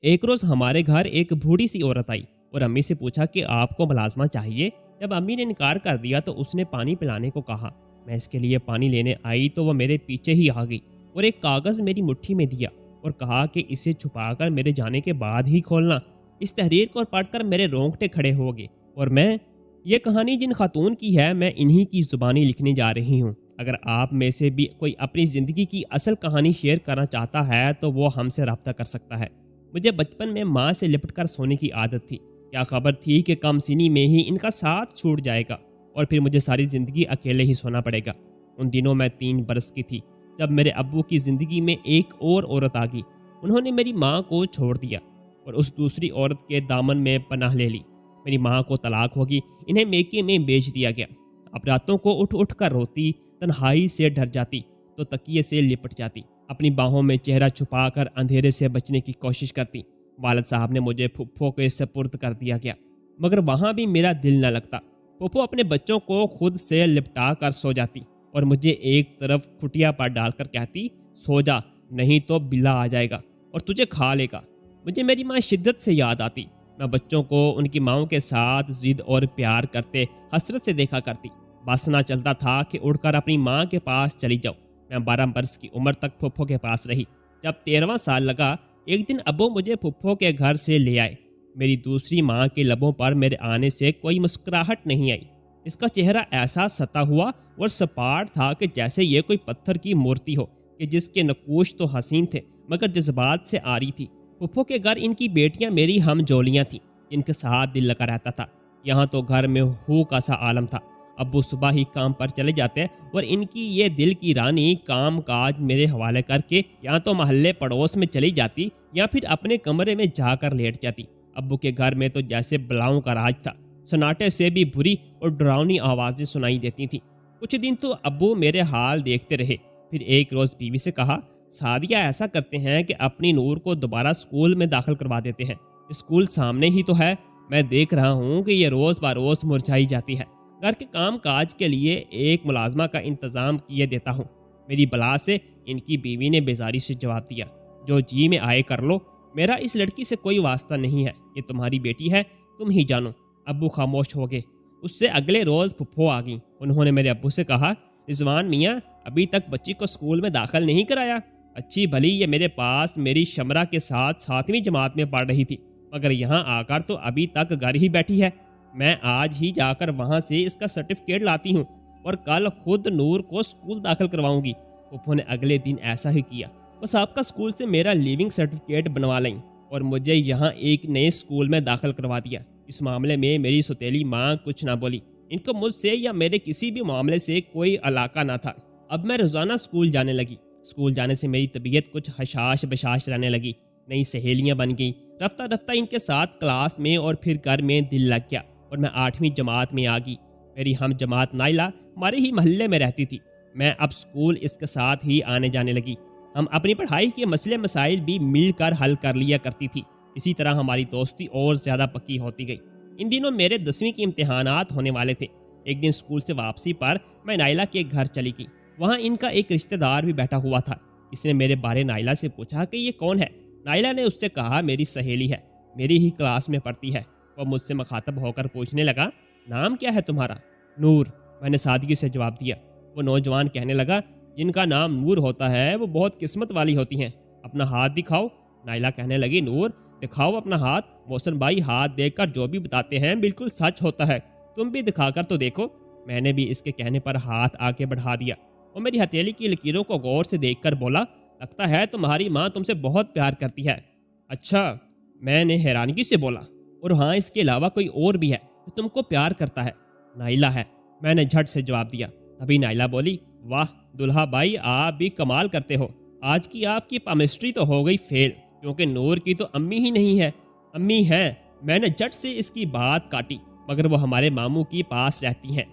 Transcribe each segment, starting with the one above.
ایک روز ہمارے گھر ایک بوڑھی سی عورت آئی اور امی سے پوچھا کہ آپ کو ملازمہ چاہیے۔ جب امی نے انکار کر دیا تو اس نے پانی پلانے کو کہا۔ میں اس کے لیے پانی لینے آئی تو وہ میرے پیچھے ہی آ گئی اور ایک کاغذ میری مٹھی میں دیا اور کہا کہ اسے چھپا کر میرے جانے کے بعد ہی کھولنا۔ اس تحریر کو پڑھ کر میرے رونگٹے کھڑے ہو گئے اور یہ کہانی جن خاتون کی ہے، میں انہی کی زبانی لکھنے جا رہی ہوں۔ اگر آپ میں سے بھی کوئی اپنی زندگی کی اصل کہانی شیئر کرنا چاہتا ہے تو وہ ہم سے رابطہ کر سکتا ہے۔ مجھے بچپن میں ماں سے لپٹ کر سونے کی عادت تھی۔ کیا خبر تھی کہ کم سنی میں ہی ان کا ساتھ چھوٹ جائے گا اور پھر مجھے ساری زندگی اکیلے ہی سونا پڑے گا۔ ان دنوں میں 3 برس کی تھی جب میرے ابو کی زندگی میں ایک اور عورت آ گئی۔ انہوں نے میری ماں کو چھوڑ دیا اور اس دوسری عورت کے دامن میں پناہ لے لی۔ میری ماں کو طلاق ہوگی، انہیں میکے میں بیچ دیا گیا۔ اب راتوں کو اٹھ اٹھ کر روتی، تنہائی سے ڈر جاتی تو تکیے سے لپٹ جاتی، اپنی باہوں میں چہرہ چھپا کر اندھیرے سے بچنے کی کوشش کرتی۔ والد صاحب نے مجھے پھپھو کے سپرد کر دیا گیا، مگر وہاں بھی میرا دل نہ لگتا۔ پھپھو اپنے بچوں کو خود سے لپٹا کر سو جاتی اور مجھے ایک طرف کھٹیا پر ڈال کر کہتی، سو جا نہیں تو بلا آ جائے گا اور تجھے کھا لے گا۔ مجھے میری ماں شدت سے یاد آتی۔ میں بچوں کو ان کی ماؤں کے ساتھ ضد اور پیار کرتے حسرت سے دیکھا کرتی۔ بس نہ چلتا تھا کہ اڑ کر اپنی ماں کے پاس چلی جاؤں۔ میں 12 برس کی عمر تک پھپھو کے پاس رہی۔ جب 13واں سال لگا، ایک دن ابو مجھے پھپھو کے گھر سے لے آئے۔ میری دوسری ماں کے لبوں پر میرے آنے سے کوئی مسکراہٹ نہیں آئی۔ اس کا چہرہ ایسا ستا ہوا اور سپاٹ تھا کہ جیسے یہ کوئی پتھر کی مورتی ہو کہ جس کے نقوش تو حسین تھے مگر جذبات سے آری تھی۔ پھپھو کے گھر ان کی بیٹیاں میری ہم جولیاں تھیں جن کے ساتھ دل لگا رہتا تھا۔ یہاں تو گھر میں ہو کا سا عالم تھا۔ ابو صبح ہی کام پر چلے جاتے اور ان کی یہ دل کی رانی کام کاج میرے حوالے کر کے یا تو محلے پڑوس میں چلی جاتی یا پھر اپنے کمرے میں جا کر لیٹ جاتی۔ ابو کے گھر میں تو جیسے بلاؤں کا راج تھا۔ سناٹے سے بھی بری اور ڈراؤنی آوازیں سنائی دیتی تھیں۔ کچھ دن تو ابو میرے حال دیکھتے رہے، پھر ایک روز بیوی سے کہا، سعدیہ ایسا کرتے ہیں کہ اپنی نور کو دوبارہ اسکول میں داخل کروا دیتے ہیں۔ اسکول سامنے ہی تو ہے، میں دیکھ رہا ہوں کہ یہ روز بروز مرجھائی جاتی ہے۔ گھر کے کام کاج کے لیے ایک ملازمہ کا انتظام کیے دیتا ہوں۔ میری بلا سے ان کی بیوی نے بیزاری سے جواب دیا، جو جی میں آئے کر لو، میرا اس لڑکی سے کوئی واسطہ نہیں ہے، یہ تمہاری بیٹی ہے، تم ہی جانو۔ ابو خاموش ہو گئے۔ اس سے اگلے روز پھپھو آ گئی۔ انہوں نے میرے ابو سے کہا، رضوان میاں ابھی تک بچی کو اسکول میں داخل نہیں کرایا؟ اچھی بھلی یہ میرے پاس میری شمرہ کے ساتھ 7ویں جماعت میں پڑھ رہی تھی، مگر یہاں آ کر تو ابھی تک گھر ہی بیٹھی ہے۔ میں آج ہی جا کر وہاں سے اس کا سرٹیفکیٹ لاتی ہوں اور کل خود نور کو اسکول داخل کرواؤں گی۔ پھپھو نے اگلے دن ایسا ہی کیا۔ وہ سابقہ اسکول سے میرا لیونگ سرٹیفکیٹ بنوا لیں اور مجھے یہاں ایک نئے اسکول میں داخل کروا دیا۔ اس معاملے میں میری سوتیلی ماں کچھ نہ بولی۔ ان کو مجھ سے یا میرے کسی بھی معاملے سے کوئی علاقہ نہ تھا۔ اب میں روزانہ اسکول جانے لگی۔ اسکول جانے سے میری طبیعت کچھ حشاش بشاش رہنے لگی۔ نئی سہیلیاں بن گئیں۔ رفتہ رفتہ ان کے ساتھ کلاس میں اور پھر گھر میں دل لگ گیا اور میں 8ویں جماعت میں آ گئی۔ میری ہم جماعت نائلہ ہمارے ہی محلے میں رہتی تھی۔ میں اب اسکول اس کے ساتھ ہی آنے جانے لگی۔ ہم اپنی پڑھائی کے مسئلے مسائل بھی مل کر حل کر لیا کرتی تھی۔ اسی طرح ہماری دوستی اور زیادہ پکی ہوتی گئی۔ ان دنوں میرے 10ویں کے امتحانات ہونے والے تھے۔ ایک دن اسکول سے واپسی پر میں نائلہ کے گھر چلی گئی۔ وہاں ان کا ایک رشتہ دار بھی بیٹھا ہوا تھا۔ اس نے میرے بارے نائلہ سے پوچھا کہ یہ کون ہے؟ نائلہ نے اس سے کہا، میری سہیلی ہے، میری ہی کلاس میں پڑھتی ہے۔ وہ مجھ سے مخاطب ہو کر پوچھنے لگا، نام کیا ہے تمہارا؟ نور، میں نے سادگی سے جواب دیا۔ وہ نوجوان کہنے لگا، جن کا نام نور ہوتا ہے وہ بہت قسمت والی ہوتی ہیں، اپنا ہاتھ دکھاؤ۔ نائلہ کہنے لگی، نور دکھاؤ اپنا ہاتھ۔ محسن بھائی ہاتھ دیکھ کر جو بھی بتاتے ہیں بالکل سچ ہوتا ہے، تم بھی دکھا کر تو دیکھو۔ میں نے بھی اس کے کہنے پر ہاتھ آگے بڑھا دیا۔ وہ میری ہتھیلی کی لکیروں کو غور سے دیکھ کر بولا، لگتا ہے تمہاری ماں تم سے بہت پیار کرتی ہے۔ اچھا، میں نے حیرانگی سے بولا، اور ہاں اس کے علاوہ کوئی اور بھی ہے جو تم کو پیار کرتا ہے؟ نائلہ ہے، میں نے جھٹ سے جواب دیا۔ تبھی نائلہ بولی، واہ دلہا بھائی آپ بھی کمال کرتے ہو، آج کی آپ کی پامسٹری تو ہو گئی فیل، کیونکہ نور کی تو امی ہی نہیں ہے۔ امی ہیں، میں نے جھٹ سے اس کی بات کاٹی، مگر وہ ہمارے ماموں کی پاس رہتی ہیں۔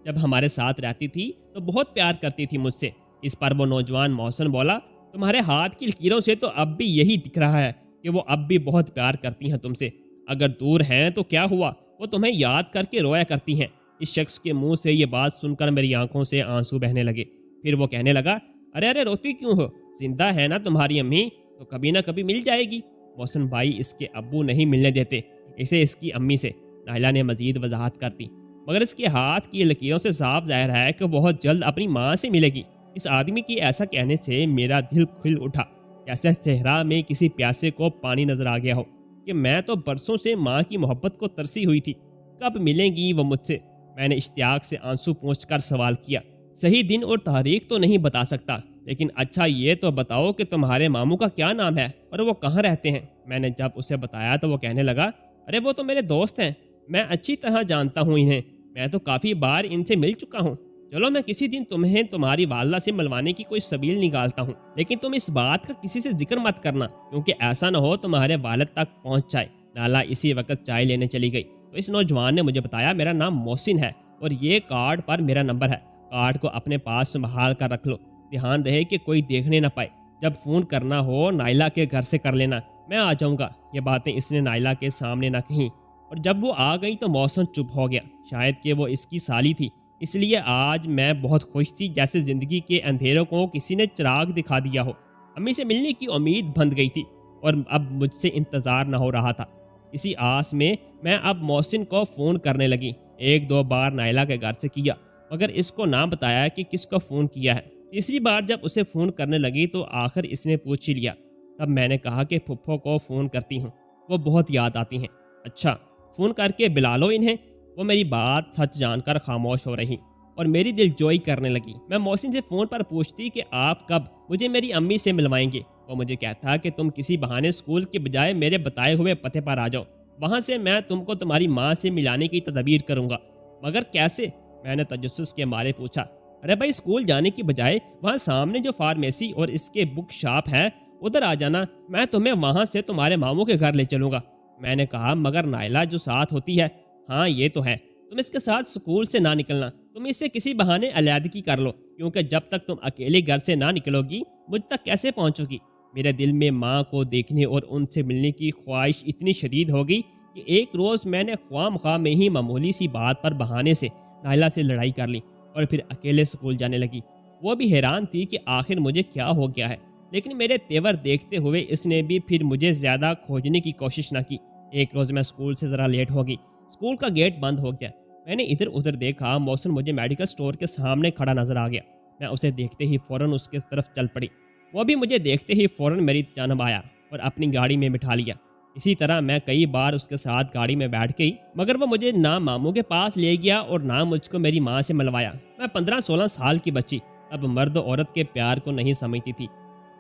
جب ہمارے ساتھ رہتی تھی تو بہت پیار کرتی تھی مجھ سے۔ اس پر وہ نوجوان محسن بولا، تمہارے ہاتھ کی لکیروں سے تو اب بھی یہی دکھ رہا ہے کہ وہ اب بھی بہت پیار کرتی ہیں تم سے۔ اگر دور ہیں تو کیا ہوا، وہ تمہیں یاد کر کے رویا کرتی ہیں۔ اس شخص کے منہ سے یہ بات سن کر میری آنکھوں سے آنسو بہنے لگے۔ پھر وہ کہنے لگا، ارے روتی کیوں ہو، زندہ ہے نا تمہاری امی، تو کبھی نہ کبھی مل جائے گی۔ محسن بھائی اس کے ابو نہیں ملنے دیتے اسے اس کی امی سے، نائلہ نے مزید وضاحت کر دی، مگر اس کے ہاتھ کی لکیروں سے صاف ظاہر ہے کہ بہت جلد اپنی ماں سے ملے گی۔ اس آدمی کی ایسا کہنے سے میرا دل کھل اٹھا، جیسے صحرا میں کسی پیاسے کو پانی نظر آ گیا ہو، کہ میں تو برسوں سے ماں کی محبت کو ترسی ہوئی تھی، کب ملیں گی وہ مجھ سے؟ میں نے اشتیاق سے آنسو پوچھ کر سوال کیا۔ صحیح دن اور تاریخ تو نہیں بتا سکتا، لیکن اچھا یہ تو بتاؤ کہ تمہارے ماموں کا کیا نام ہے اور وہ کہاں رہتے ہیں؟ میں نے جب اسے بتایا تو وہ کہنے لگا، ارے وہ تو میرے دوست ہیں، میں اچھی طرح جانتا ہوں انہیں، میں تو کافی بار ان سے مل چکا ہوں۔ چلو میں کسی دن تمہیں تمہاری والدہ سے ملوانے کی کوئی سبیل نکالتا ہوں، لیکن تم اس بات کا کسی سے ذکر مت کرنا، کیونکہ ایسا نہ ہو تمہارے والد تک پہنچ جائے۔ نالا اسی وقت چائے لینے چلی گئی تو اس نوجوان نے مجھے بتایا، میرا نام محسن ہے اور یہ کارڈ پر میرا نمبر ہے، کارڈ کو اپنے پاس سنبھال کر رکھ لو، دھیان رہے کہ کوئی دیکھنے نہ پائے، جب فون کرنا ہو نائلہ کے گھر سے کر لینا، میں آ جاؤں گا۔ یہ باتیں اس نے نائلہ کے سامنے نہ کہیں، اور جب وہ آ گئی تو محسن چپ ہو گیا، شاید کہ وہ اس کی سالی تھی، اس لیے آج میں بہت خوش تھی، جیسے زندگی کے اندھیروں کو کسی نے چراغ دکھا دیا ہو۔ امی سے ملنے کی امید بندھ گئی تھی اور اب مجھ سے انتظار نہ ہو رہا تھا۔ اسی آس میں میں اب محسن کو فون کرنے لگی، ایک دو بار نائلہ کے گھر سے کیا، مگر اس کو نہ بتایا کہ کس کو فون کیا ہے۔ تیسری بار جب اسے فون کرنے لگی تو آخر اس نے پوچھ ہی لیا، تب میں نے کہا کہ پھپھو کو فون کرتی ہوں، وہ بہت یاد آتی ہیں۔ اچھا، فون کر کے بلا لو انہیں۔ وہ میری بات سچ جان کر خاموش ہو رہی اور میری دل جوئی کرنے لگی۔ میں محسن سے فون پر پوچھتی کہ آپ کب مجھے میری امی سے ملوائیں گے؟ وہ مجھے کہتا کہ تم کسی بہانے اسکول کے بجائے میرے بتائے ہوئے پتے پر آ جاؤ، وہاں سے میں تم کو تمہاری ماں سے ملانے کی تدبیر کروں گا۔ مگر کیسے؟ میں نے تجسس کے مارے پوچھا۔ ارے بھائی، اسکول جانے کی بجائے وہاں سامنے جو فارمیسی اور اس کے بک شاپ ہے ادھر آ جانا، میں تمہیں وہاں سے تمہارے ماموں کے گھر لے چلوں گا۔ میں نے کہا، مگر نائلہ جو ساتھ ہوتی ہے؟ ہاں یہ تو ہے، تم اس کے ساتھ اسکول سے نہ نکلنا، تم اس سے کسی بہانے علیحدگی کر لو، کیونکہ جب تک تم اکیلے گھر سے نہ نکلو گی مجھ تک کیسے پہنچو گی؟ میرے دل میں ماں کو دیکھنے اور ان سے ملنے کی خواہش اتنی شدید ہو گئی کہ ایک روز میں نے خواہ مخواہ میں ہی معمولی سی بات پر بہانے سے نائلہ سے لڑائی کر لی اور پھر اکیلے اسکول جانے لگی۔ وہ بھی حیران تھی کہ آخر مجھے کیا ہو گیا ہے، لیکن میرے تیور دیکھتے ہوئے اس نے بھی پھر مجھے زیادہ کھوجنے کی کوشش نہ کی۔ ایک روز میں اسکول سے ذرا لیٹ ہو گئی، اسکول کا گیٹ بند ہو گیا، میں نے ادھر ادھر دیکھا، محسن مجھے میڈیکل سٹور کے سامنے کھڑا نظر آ گیا۔ میں اسے دیکھتے ہی فوراً اس کی طرف چل پڑی، وہ بھی مجھے دیکھتے ہی فوراً میری جانب آیا اور اپنی گاڑی میں بٹھا لیا۔ اسی طرح میں کئی بار اس کے ساتھ گاڑی میں بیٹھ گئی، مگر وہ مجھے نہ ماموں کے پاس لے گیا اور نہ مجھ کو میری ماں سے ملوایا۔ میں 15-16 سال کی بچی اب مرد و عورت کے پیار کو نہیں سمجھتی تھی،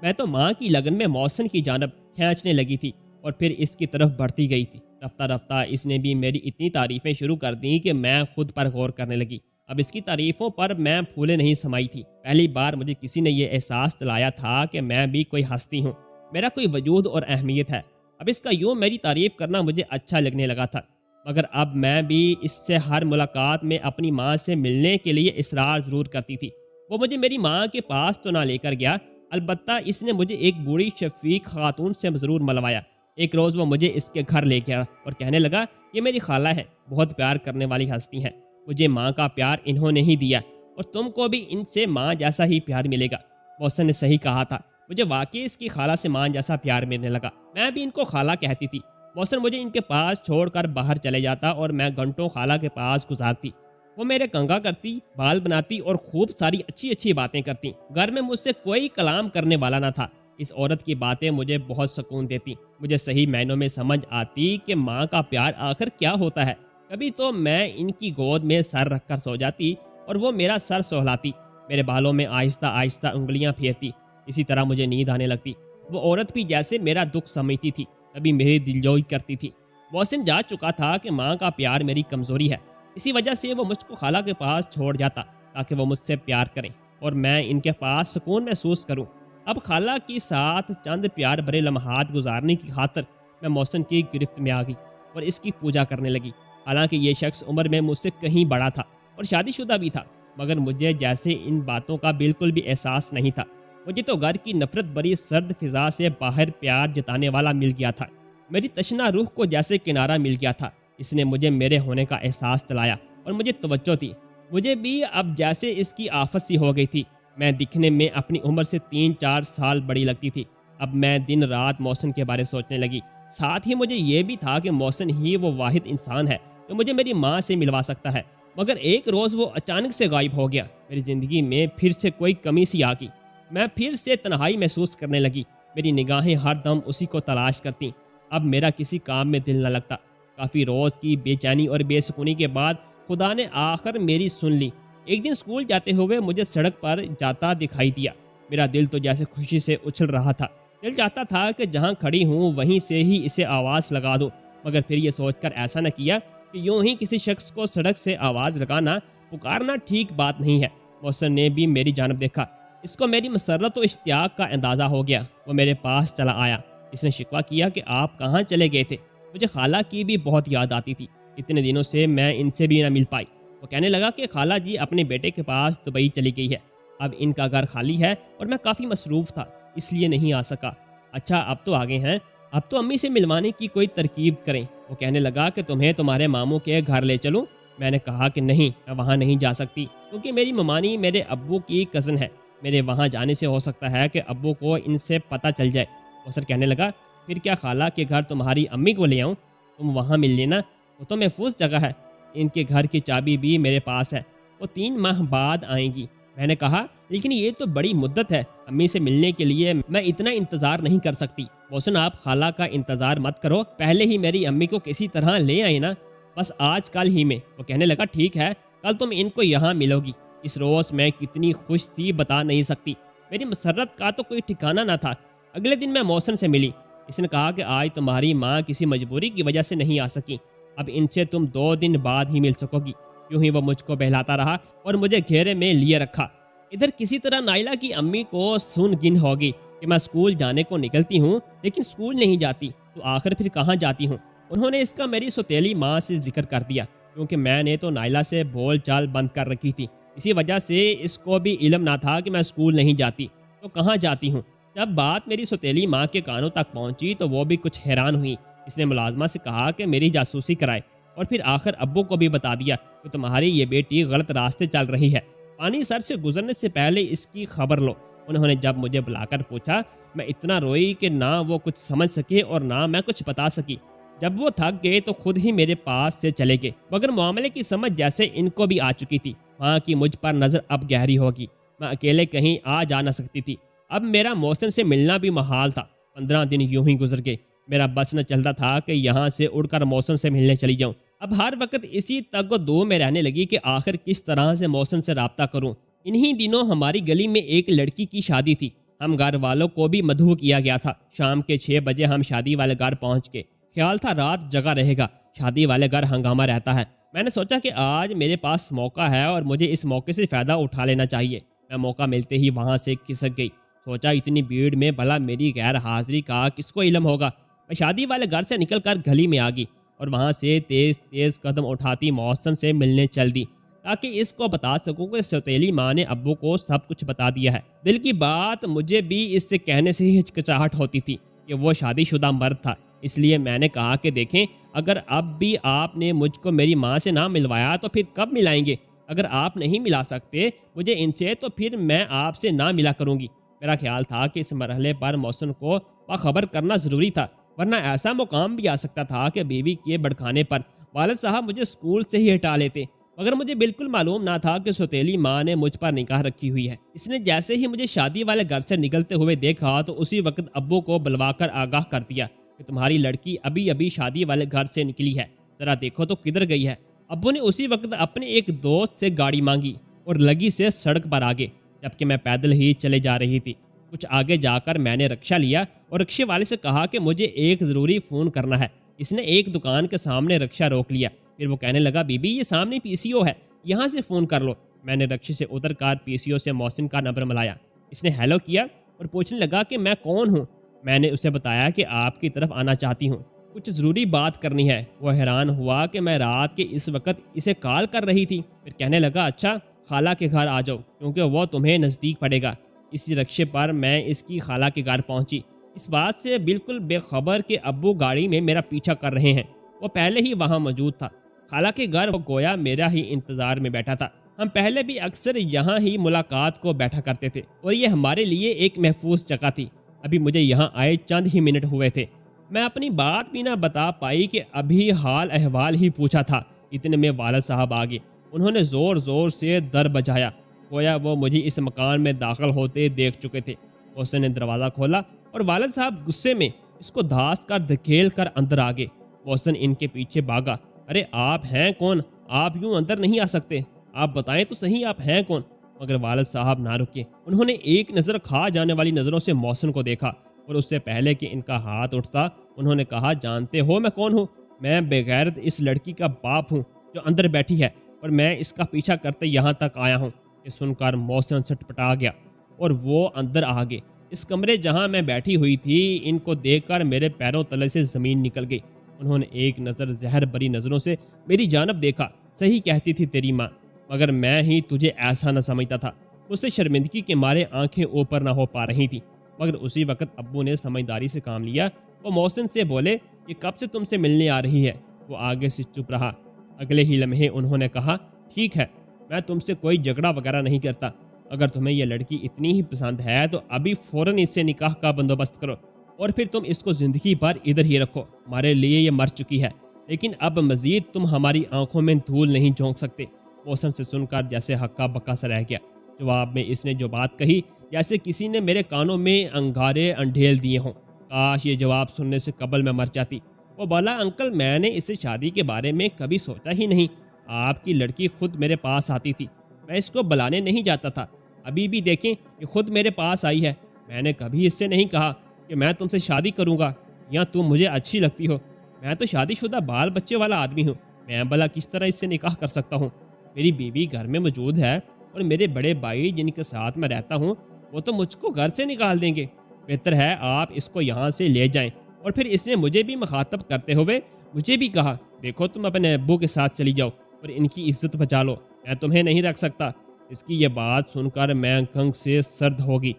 میں تو ماں کی لگن میں محسن کی جانب کھینچنے لگی تھی اور پھر اس کی طرف بڑھتی گئی تھی۔ رفتہ رفتہ اس نے بھی میری اتنی تعریفیں شروع کر دیں کہ میں خود پر غور کرنے لگی۔ اب اس کی تعریفوں پر میں پھولے نہیں سمائی تھی۔ پہلی بار مجھے کسی نے یہ احساس دلایا تھا کہ میں بھی کوئی ہستی ہوں، میرا کوئی وجود اور اہمیت ہے۔ اب اس کا یوں میری تعریف کرنا مجھے اچھا لگنے لگا تھا، مگر اب میں بھی اس سے ہر ملاقات میں اپنی ماں سے ملنے کے لیے اصرار ضرور کرتی تھی۔ وہ مجھے میری ماں کے پاس تو نہ لے کر گیا، البتہ اس نے مجھے ایک بوڑھی شفیق خاتون سے ضرور ملوایا۔ ایک روز وہ مجھے اس کے گھر لے گیا اور کہنے لگا، یہ میری خالہ ہے، بہت پیار کرنے والی ہستی ہے، مجھے ماں کا پیار انہوں نے ہی دیا اور تم کو بھی ان سے ماں جیسا ہی پیار ملے گا۔ محسن نے صحیح کہا تھا، مجھے واقعی اس کی خالہ سے ماں جیسا پیار ملنے لگا۔ میں بھی ان کو خالہ کہتی تھی۔ محسن مجھے ان کے پاس چھوڑ کر باہر چلے جاتا اور میں گھنٹوں خالہ کے پاس گزارتی۔ وہ میرے کنگھا کرتی، بال بناتی اور خوب ساری اچھی اچھی باتیں کرتی۔ گھر میں مجھ سے کوئی کلام کرنے والا نہ تھا۔ اس عورت کی باتیں مجھے بہت سکون دیتی، مجھے صحیح معنوں میں سمجھ آتی کہ ماں کا پیار آخر کیا ہوتا ہے۔ کبھی تو میں ان کی گود میں سر رکھ کر سو جاتی اور وہ میرا سر سہلاتی، میرے بالوں میں آہستہ آہستہ انگلیاں پھیرتی، اسی طرح مجھے نیند آنے لگتی۔ وہ عورت بھی جیسے میرا دکھ سمجھتی تھی، کبھی میری دلجوئی کرتی تھی۔ محسن جا چکا تھا کہ ماں کا پیار میری کمزوری ہے، اسی وجہ سے وہ مجھ کو خالہ کے پاس چھوڑ جاتا تاکہ وہ مجھ سے پیار کریں اور میں ان کے پاس سکون محسوس کروں۔ اب خالہ کے ساتھ چند پیار بھرے لمحات گزارنے کی خاطر میں محسن کی گرفت میں آ گئی اور اس کی پوجا کرنے لگی۔ حالانکہ یہ شخص عمر میں مجھ سے کہیں بڑا تھا اور شادی شدہ بھی تھا، مگر مجھے جیسے ان باتوں کا بالکل بھی احساس نہیں تھا۔ مجھے تو گھر کی نفرت بری سرد فضا سے باہر پیار جتانے والا مل گیا تھا، میری تشنا روح کو جیسے کنارہ مل گیا تھا۔ اس نے مجھے میرے ہونے کا احساس دلایا اور مجھے توجہ دی۔ مجھے بھی اب جیسے اس کی آفت سی ہو گئی تھی۔ میں دکھنے میں اپنی عمر سے 3-4 سال بڑی لگتی تھی، اب میں دن رات محسن کے بارے سوچنے لگی۔ ساتھ ہی مجھے یہ بھی تھا کہ محسن ہی وہ واحد انسان ہے جو مجھے میری ماں سے ملوا سکتا ہے، مگر ایک روز وہ اچانک سے غائب ہو گیا۔ میری زندگی میں پھر سے کوئی کمی سی آ گئی۔ میں پھر سے تنہائی محسوس کرنے لگی۔ میری نگاہیں ہر دم اسی کو تلاش کرتیں۔ اب میرا کسی کام میں دل نہ لگتا۔ کافی روز کی بے چینی اور بے سکونی کے بعد خدا نے آخر میری سن لی۔ ایک دن اسکول جاتے ہوئے مجھے سڑک پر جاتا دکھائی دیا۔ میرا دل تو جیسے خوشی سے اچھل رہا تھا۔ دل چاہتا تھا کہ جہاں کھڑی ہوں وہیں سے ہی اسے آواز لگا دوں، مگر پھر یہ سوچ کر ایسا نہ کیا کہ یوں ہی کسی شخص کو سڑک سے آواز لگانا، پکارنا ٹھیک بات نہیں ہے۔ محسن نے بھی میری جانب دیکھا۔ اس کو میری مسرت و اشتیاق کا اندازہ ہو گیا۔ وہ میرے پاس چلا آیا۔ اس نے شکوہ کیا کہ آپ کہاں چلے گئے تھے؟ مجھے خالہ کی بھی بہت یاد آتی تھی۔ اتنے دنوں سے میں ان سے بھی نہ مل پائی۔ وہ کہنے لگا کہ خالہ جی اپنے بیٹے کے پاس دبئی چلی گئی ہے، اب ان کا گھر خالی ہے اور میں کافی مصروف تھا اس لیے نہیں آ سکا۔ اچھا اب تو آگے ہیں، اب تو امی سے ملوانے کی کوئی ترکیب کریں۔ وہ کہنے لگا کہ تمہیں تمہارے ماموں کے گھر لے چلوں؟ میں نے کہا کہ نہیں، میں وہاں نہیں جا سکتی کیونکہ میری ممانی میرے ابو کی کزن ہے۔ میرے وہاں جانے سے ہو سکتا ہے کہ ابو کو ان سے پتہ چل جائے۔ محسن کہنے لگا پھر کیا خالہ کے گھر تمہاری امی کو لے آؤں؟ تم وہاں مل لینا، وہ تو محفوظ جگہ ہے۔ ان کے گھر کی چابی بھی میرے پاس ہے، وہ 3 ماہ بعد آئیں گی۔ میں نے کہا لیکن یہ تو بڑی مدت ہے، امی سے ملنے کے لیے میں اتنا انتظار نہیں کر سکتی۔ محسن آپ خالہ کا انتظار مت کرو، پہلے ہی میری امی کو کسی طرح لے آئے نا، بس آج کل ہی میں۔ وہ کہنے لگا ٹھیک ہے، کل تم ان کو یہاں ملو گی۔ اس روز میں کتنی خوش تھی بتا نہیں سکتی۔ میری مسرت کا تو کوئی ٹھکانہ نہ تھا۔ اگلے دن میں محسن سے ملی۔ اس نے کہا کہ آج تمہاری ماں کسی مجبوری کی وجہ سے نہیں آ سکی، اب ان سے تم 2 دن بعد ہی مل سکو گی۔ یوں ہی وہ مجھ کو بہلاتا رہا اور مجھے گھیرے میں لیے رکھا۔ ادھر کسی طرح نائلہ کی امی کو سن گن ہوگی کہ میں اسکول جانے کو نکلتی ہوں لیکن اسکول نہیں جاتی، تو آخر پھر کہاں جاتی ہوں؟ انہوں نے اس کا میری سوتیلی ماں سے ذکر کر دیا، کیونکہ میں نے تو نائلہ سے بول چال بند کر رکھی تھی۔ اسی وجہ سے اس کو بھی علم نہ تھا کہ میں اسکول نہیں جاتی، تو کہاں جاتی ہوں۔ جب بات میری سوتیلی ماں کے کانوں تک پہنچی تو وہ بھی کچھ حیران ہوئی۔ اس نے ملازمہ سے کہا کہ میری جاسوسی کرائے، اور پھر آخر ابو کو بھی بتا دیا کہ تمہاری یہ بیٹی غلط راستے چل رہی ہے، پانی سر سے گزرنے سے پہلے اس کی خبر لو۔ انہوں نے جب مجھے بلا کر پوچھا، میں اتنا روئی کہ نہ وہ کچھ سمجھ سکے اور نہ میں کچھ بتا سکی۔ جب وہ تھک گئے تو خود ہی میرے پاس سے چلے گئے، مگر معاملے کی سمجھ جیسے ان کو بھی آ چکی تھی۔ ماں کی مجھ پر نظر اب گہری ہوگی، میں اکیلے کہیں آ جا نہ سکتی تھی۔ اب میرا محسن سے ملنا بھی محال تھا۔ 15 دن یوں ہی گزر گئے۔ میرا بس نہ چلتا تھا کہ یہاں سے اڑ کر محسن سے ملنے چلی جاؤں۔ اب ہر وقت اسی تگ و دو میں رہنے لگی کہ آخر کس طرح سے محسن سے رابطہ کروں۔ انہی دنوں ہماری گلی میں ایک لڑکی کی شادی تھی۔ ہم گھر والوں کو بھی مدعو کیا گیا تھا۔ شام کے 6 بجے ہم شادی والے گھر پہنچ گئے۔ خیال تھا رات جگہ رہے گا، شادی والے گھر ہنگامہ رہتا ہے۔ میں نے سوچا کہ آج میرے پاس موقع ہے اور مجھے اس موقع سے فائدہ اٹھا لینا چاہیے۔ میں موقع ملتے ہی وہاں سے کھسک گئی۔ سوچا اتنی بھیڑ میں بھلا میری غیر حاضری کا کس کو علم ہوگا۔ میں شادی والے گھر سے نکل کر گلی میں آ گئی اور وہاں سے تیز تیز قدم اٹھاتی محسن سے ملنے چل دی، تاکہ اس کو بتا سکوں کہ سوتیلی ماں نے ابو کو سب کچھ بتا دیا ہے۔ دل کی بات مجھے بھی اس سے کہنے سے ہی ہچکچاہٹ ہوتی تھی کہ وہ شادی شدہ مرد تھا، اس لیے میں نے کہا کہ دیکھیں، اگر اب بھی آپ نے مجھ کو میری ماں سے نہ ملوایا تو پھر کب ملائیں گے؟ اگر آپ نہیں ملا سکتے مجھے ان سے تو پھر میں آپ سے نہ ملا کروں گی۔ میرا خیال تھا کہ اس مرحلے پر محسن کو باخبر کرنا ضروری تھا، ورنہ ایسا مقام بھی آ سکتا تھا کہ بیوی کے بھڑکانے پر والد صاحب مجھے اسکول سے ہی ہٹا لیتے۔ مگر مجھے بالکل معلوم نہ تھا کہ سوتیلی ماں نے مجھ پر نگاہ رکھی ہوئی ہے۔ اس نے جیسے ہی مجھے شادی والے گھر سے نکلتے ہوئے دیکھا تو اسی وقت ابو کو بلوا کر آگاہ کر دیا کہ تمہاری لڑکی ابھی شادی والے گھر سے نکلی ہے، ذرا دیکھو تو کدھر گئی ہے۔ ابو نے اسی وقت اپنے ایک دوست سے گاڑی مانگی اور لگی سے سڑک پر آگے، جبکہ میں پیدل ہی چلے جا رہی تھی۔ کچھ آگے جا کر میں نے رکشہ لیا اور رکشے والے سے کہا کہ مجھے ایک ضروری فون کرنا ہے۔ اس نے ایک دکان کے سامنے رکشہ روک لیا، پھر وہ کہنے لگا بی بی یہ سامنے پی سی او ہے، یہاں سے فون کر لو۔ میں نے رکشے سے اتر کر پی سی او سے محسن کا نمبر ملایا۔ اس نے ہیلو کیا اور پوچھنے لگا کہ میں کون ہوں۔ میں نے اسے بتایا کہ آپ کی طرف آنا چاہتی ہوں، کچھ ضروری بات کرنی ہے۔ وہ حیران ہوا کہ میں رات کے اس وقت اسے کال کر رہی تھی، پھر کہنے لگا اچھا خالہ کے گھر آ جاؤ کیونکہ وہ تمہیں نزدیک پڑے گا۔ اسی رکشے پر میں اس کی خالہ کے گھر پہنچی، اس بات سے بالکل بے خبر کہ ابو گاڑی میں میرا پیچھا کر رہے ہیں۔ وہ پہلے ہی وہاں موجود تھا۔ خالہ کے گھر وہ گویا میرا ہی انتظار میں بیٹھا تھا۔ ہم پہلے بھی اکثر یہاں ہی ملاقات کو بیٹھا کرتے تھے اور یہ ہمارے لیے ایک محفوظ جگہ تھی۔ ابھی مجھے یہاں آئے چند ہی منٹ ہوئے تھے۔ میں اپنی بات بھی نہ بتا پائی کہ ابھی حال احوال ہی پوچھا تھا، اتنے میں والد صاحب آ گئے۔ انہوں نے زور زور سے در بجایا، گویا وہ مجھے اس مکان میں داخل ہوتے دیکھ چکے تھے۔ محسن نے دروازہ کھولا اور والد صاحب غصے میں اس کو دھاس کر دھکیل کر اندر آ گئے۔ محسن ان کے پیچھے بھاگا۔ ارے آپ ہیں کون؟ آپ یوں اندر نہیں آ سکتے، آپ بتائیں تو صحیح آپ ہیں کون؟ مگر والد صاحب نہ رکے۔ انہوں نے ایک نظر کھا جانے والی نظروں سے محسن کو دیکھا اور اس سے پہلے کہ ان کا ہاتھ اٹھتا انہوں نے کہا، جانتے ہو میں کون ہوں؟ میں بغیرت اس لڑکی کا باپ ہوں جو اندر بیٹھی ہے، اور میں اس کا پیچھا کرتے یہاں تک آیا ہوں۔ یہ سن کر محسن سٹپٹا گیا اور وہ اندر آ گئے۔ اس کمرے جہاں میں بیٹھی ہوئی تھی، ان کو دیکھ کر میرے پیروں تلے سے زمین نکل گئی۔ انہوں نے ایک نظر زہر بری نظروں سے میری جانب دیکھا۔ صحیح کہتی تھی تیری ماں، مگر میں ہی تجھے ایسا نہ سمجھتا تھا۔ اس سے شرمندگی کے مارے آنکھیں اوپر نہ ہو پا رہی تھی، مگر اسی وقت ابو نے سمجھداری سے کام لیا۔ وہ محسن سے بولے، یہ کب سے تم سے ملنے آ رہی ہے؟ وہ آگے سے چپ رہا۔ اگلے ہی لمحے انہوں نے کہا، ٹھیک ہے، میں تم سے کوئی جھگڑا وغیرہ نہیں کرتا۔ اگر تمہیں یہ لڑکی اتنی ہی پسند ہے تو ابھی فوراً اس سے نکاح کا بندوبست کرو، اور پھر تم اس کو زندگی بھر ادھر ہی رکھو۔ ہمارے لیے یہ مر چکی ہے، لیکن اب مزید تم ہماری آنکھوں میں دھول نہیں جھونک سکتے۔ محسن سے سن کر جیسے ہکا بکا سا رہ گیا۔ جواب میں اس نے جو بات کہی جیسے کسی نے میرے کانوں میں انگارے انڈھیل دیے ہوں۔ کاش یہ جواب سننے سے قبل میں مر جاتی۔ وہ بولا، انکل میں نے اس سے شادی کے بارے میں کبھی سوچا ہی نہیں۔ آپ کی لڑکی خود میرے پاس آتی تھی، میں اس کو بلانے نہیں جاتا تھا۔ ابھی بھی دیکھیں کہ خود میرے پاس آئی ہے۔ میں نے کبھی اس سے نہیں کہا کہ میں تم سے شادی کروں گا یا تم مجھے اچھی لگتی ہو۔ میں تو شادی شدہ بال بچے والا آدمی ہوں، میں بھلا کس طرح اس سے نکاح کر سکتا ہوں؟ میری بیوی گھر میں موجود ہے، اور میرے بڑے بھائی جن کے ساتھ میں رہتا ہوں وہ تو مجھ کو گھر سے نکال دیں گے۔ بہتر ہے آپ اس کو یہاں سے لے جائیں۔ اور پھر اس نے مجھے بھی مخاطب کرتے ہوئے مجھے بھی کہا، دیکھو تم اپنے ابو کے ساتھ چلی جاؤ اور ان کی عزت بچا لو، میں تمہیں نہیں رکھ سکتا۔ اس کی یہ بات سن کر میں کنگ سے سرد ہوگی،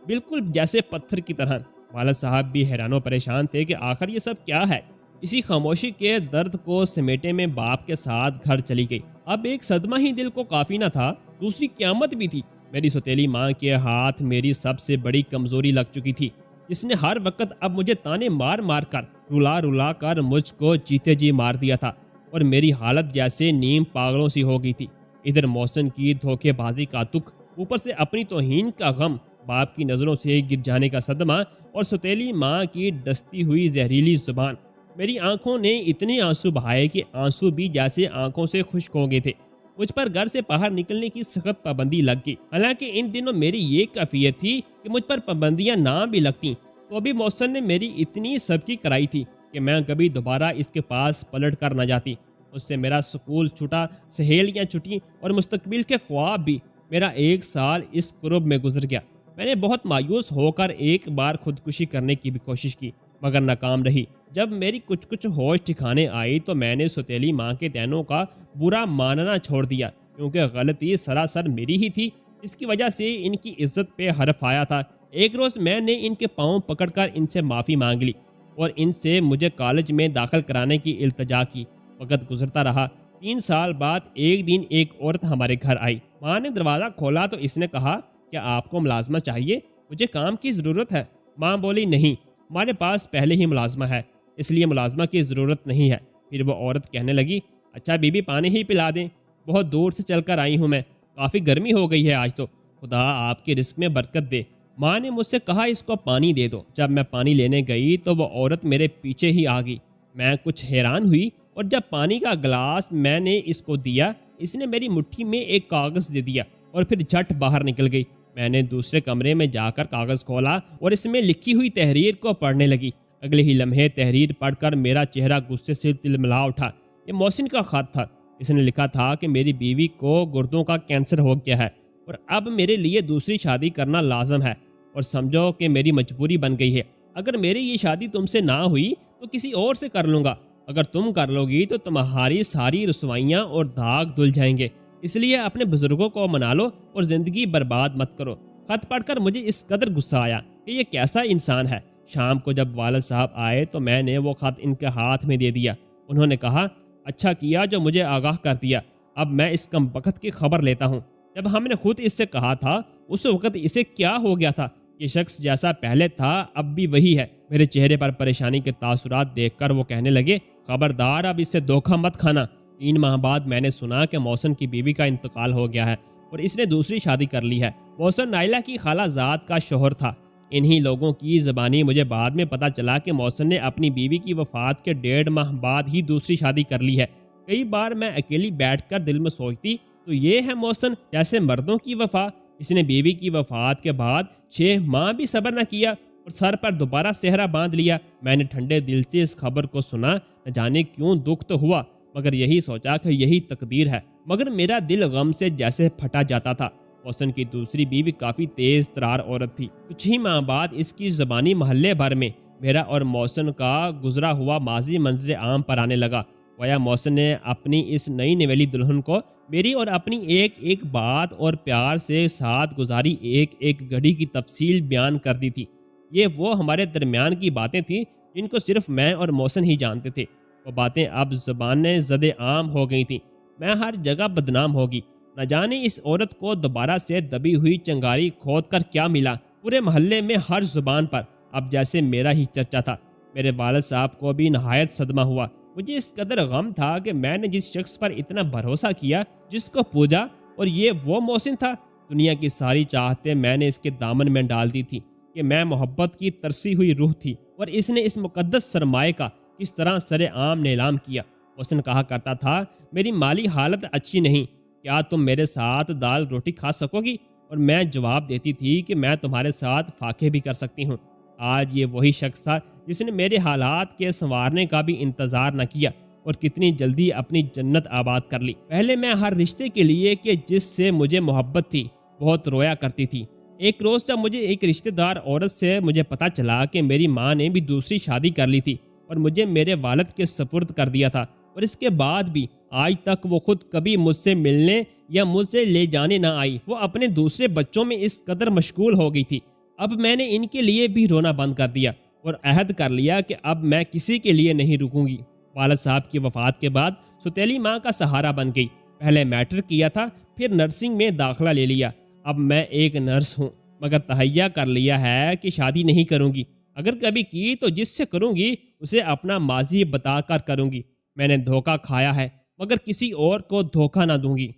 بالکل جیسے پتھر کی طرح۔ والد صاحب بھی حیران و پریشان تھے کہ آخر یہ سب کیا ہے۔ اسی خاموشی کے درد کو سمیٹے میں باپ کے ساتھ گھر چلی گئی۔ اب ایک صدمہ ہی دل کو کافی نہ تھا، دوسری قیامت بھی تھی۔ میری سوتیلی ماں کے ہاتھ میری سب سے بڑی کمزوری لگ چکی تھی، جس نے ہر وقت اب مجھے تانے مار مار کر رلا رلا کر مجھ کو جیتے جی مار دیا تھا، اور میری حالت جیسے نیم پاگلوں سی ہو گئی تھی۔ ادھر محسن کی دھوکے بازی کا دکھ، اوپر سے اپنی توہین کا غم، باپ کی نظروں سے گر جانے کا صدمہ، اور سوتیلی ماں کی ڈستی ہوئی زہریلی زبان۔ میری آنکھوں نے اتنے آنسو بہائے کہ آنسو بھی جیسے آنکھوں سے خشک ہو گئے تھے۔ مجھ پر گھر سے باہر نکلنے کی سخت پابندی لگ گئی۔ حالانکہ ان دنوں میری یہ کیفیت تھی کہ مجھ پر پابندیاں نہ بھی لگتیں تو بھی محسن نے میری اتنی سبکی کرائی تھی کہ میں کبھی دوبارہ اس کے پاس پلٹ کر نہ جاتی۔ اس سے میرا سکول چھوٹا، سہیلیاں چھٹی، اور مستقبل کے خواب بھی۔ میرا 1 سال اس کرب میں گزر گیا۔ میں نے بہت مایوس ہو کر ایک بار خودکشی کرنے کی بھی کوشش کی، مگر ناکام رہی۔ جب میری کچھ ہوش ٹھکانے آئی تو میں نے سوتیلی ماں کے دینوں کا برا ماننا چھوڑ دیا، کیونکہ غلطی سراسر میری ہی تھی۔ اس کی وجہ سے ان کی عزت پہ حرف آیا تھا۔ ایک روز میں نے ان کے پاؤں پکڑ کر ان سے معافی مانگ لی اور ان سے مجھے کالج میں داخل کرانے کی التجا کی۔ وقت گزرتا رہا۔ 3 سال بعد ایک دن ایک عورت ہمارے گھر آئی۔ ماں نے دروازہ کھولا تو اس نے کہا، کیا آپ کو ملازمہ چاہیے؟ مجھے کام کی ضرورت ہے۔ ماں بولی، نہیں، ہمارے پاس پہلے ہی ملازمہ ہے، اس لیے ملازمہ کی ضرورت نہیں ہے۔ پھر وہ عورت کہنے لگی، اچھا بی بی پانی ہی پلا دیں، بہت دور سے چل کر آئی ہوں میں، کافی گرمی ہو گئی ہے آج تو، خدا آپ کے رزق میں برکت دے۔ ماں نے مجھ سے کہا، اس کو پانی دے دو۔ جب میں پانی لینے گئی تو وہ عورت میرے پیچھے ہی آ گئی۔ میں کچھ حیران ہوئی، اور جب پانی کا گلاس میں نے اس کو دیا، اس نے میری مٹھی میں ایک کاغذ دے دیا اور پھر جھٹ باہر نکل گئی۔ میں نے دوسرے کمرے میں جا کر کاغذ کھولا اور اس میں لکھی ہوئی تحریر کو پڑھنے لگی۔ اگلے ہی لمحے تحریر پڑھ کر میرا چہرہ غصے سے تلملا اٹھا۔ یہ محسن کا خط تھا۔ اس نے لکھا تھا کہ میری بیوی کو گردوں کا کینسر ہو گیا ہے اور اب میرے لیے دوسری شادی کرنا لازم ہے، اور سمجھو کہ میری مجبوری بن گئی ہے۔ اگر میری یہ شادی تم سے نہ ہوئی تو کسی اور سے کر لوں گا، اگر تم کر لو گی تو تمہاری ساری رسوائیاں اور داغ دھل جائیں گے، اس لیے اپنے بزرگوں کو منا لو اور زندگی برباد مت کرو۔ خط پڑھ کر مجھے اس قدر غصہ آیا کہ یہ کیسا انسان ہے۔ شام کو جب والد صاحب آئے تو میں نے وہ خط ان کے ہاتھ میں دے دیا۔ انہوں نے کہا، اچھا کیا جو مجھے آگاہ کر دیا، اب میں اس کم بخت کی خبر لیتا ہوں۔ جب ہم نے خود اس سے کہا تھا اس وقت اسے کیا ہو گیا تھا، یہ شخص جیسا پہلے تھا اب بھی وہی ہے۔ میرے چہرے پر پریشانی کے تاثرات دیکھ کر وہ کہنے لگے، خبردار اب اس سے دھوکہ مت کھانا۔ 3 ماہ بعد میں نے سنا کہ محسن کی بیوی کا انتقال ہو گیا ہے اور اس نے دوسری شادی کر لی ہے۔ محسن نائلہ کی خالہ زاد کا شوہر تھا۔ انہی لوگوں کی زبانی مجھے بعد میں پتا چلا کہ محسن نے اپنی بیوی کی وفات کے 1.5 ماہ بعد ہی دوسری شادی کر لی ہے۔ کئی بار میں اکیلی بیٹھ کر دل میں سوچتی تو یہ ہے محسن، جیسے مردوں کی وفا۔ اس نے بیوی کی وفات کے بعد 6 ماہ بھی صبر نہ کیا اور سر پر دوبارہ صحرا باندھ لیا۔ میں نے ٹھنڈے دل سے اس خبر کو سنا، نہ جانے کیوں دکھ تو ہوا، مگر یہی سوچا کہ یہی تقدیر ہے۔ مگر میرا دل غم سے جیسے پھٹا جاتا تھا۔ محسن کی دوسری بیوی کافی تیز ترار عورت تھی۔ کچھ ہی ماہ بعد اس کی زبانی محلے بھر میں میرا اور محسن کا گزرا ہوا ماضی منظر عام پر آنے لگا۔ گویا محسن نے اپنی اس نئی نویلی دلہن کو میری اور اپنی ایک ایک بات اور پیار سے ساتھ گزاری ایک ایک گھڑی کی تفصیل بیان کر دی تھی۔ یہ وہ ہمارے درمیان کی باتیں تھیں جن کو صرف میں اور محسن ہی جانتے تھے۔ وہ باتیں اب زبانیں زد عام ہو گئی تھیں۔ میں ہر جگہ بدنام ہوگی۔ نہ جانے اس عورت کو دوبارہ سے دبی ہوئی چنگاری کھود کر کیا ملا۔ پورے محلے میں ہر زبان پر اب جیسے میرا ہی چرچا تھا۔ میرے والد صاحب کو بھی نہایت صدمہ ہوا۔ مجھے اس قدر غم تھا کہ میں نے جس شخص پر اتنا بھروسہ کیا، جس کو پوجا، اور یہ وہ محسن تھا۔ دنیا کی ساری چاہتے میں نے اس کے دامن میں ڈال دی تھی کہ میں محبت کی ترسی ہوئی روح تھی، اور اس نے اس مقدس سرمایہ کا کس طرح سر عام نیلام کیا۔ محسن کہا کرتا تھا، میری مالی حالت اچھی نہیں، کیا تم میرے ساتھ دال روٹی کھا سکو گی؟ اور میں جواب دیتی تھی کہ میں تمہارے ساتھ فاقے بھی کر سکتی ہوں۔ آج یہ وہی شخص تھا جس نے میرے حالات کے سنوارنے کا بھی انتظار نہ کیا اور کتنی جلدی اپنی جنت آباد کر لی۔ پہلے میں ہر رشتے کے لیے کہ جس سے مجھے محبت تھی بہت رویا کرتی تھی۔ ایک روز جب مجھے ایک رشتہ دار عورت سے مجھے پتا چلا کہ میری ماں نے بھی دوسری شادی کر لی تھی اور مجھے میرے والد کے سپرد کر دیا تھا، اور اس کے بعد بھی آج تک وہ خود کبھی مجھ سے ملنے یا مجھ سے لے جانے نہ آئی۔ وہ اپنے دوسرے بچوں میں اس قدر مشغول ہو گئی تھی۔ اب میں نے ان کے لیے بھی رونا بند کر دیا اور عہد کر لیا کہ اب میں کسی کے لیے نہیں رکوں گی۔ والد صاحب کی وفات کے بعد ستیلی ماں کا سہارا بن گئی۔ پہلے میٹرک کیا تھا، پھر نرسنگ میں داخلہ لے لیا۔ اب میں ایک نرس ہوں، مگر تہیہ کر لیا ہے کہ شادی نہیں کروں گی۔ اگر کبھی کی تو جس سے کروں گی اسے اپنا ماضی بتا کر کروں گی۔ میں نے دھوکہ کھایا ہے، مگر کسی اور کو دھوکہ نہ دوں گی۔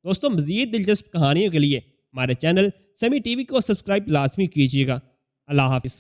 دوستوں، مزید دلچسپ کہانیوں کے لیے ہمارے چینل سیمی ٹی وی کو سبسکرائب لازمی کیجیے گا۔ اللہ حافظ۔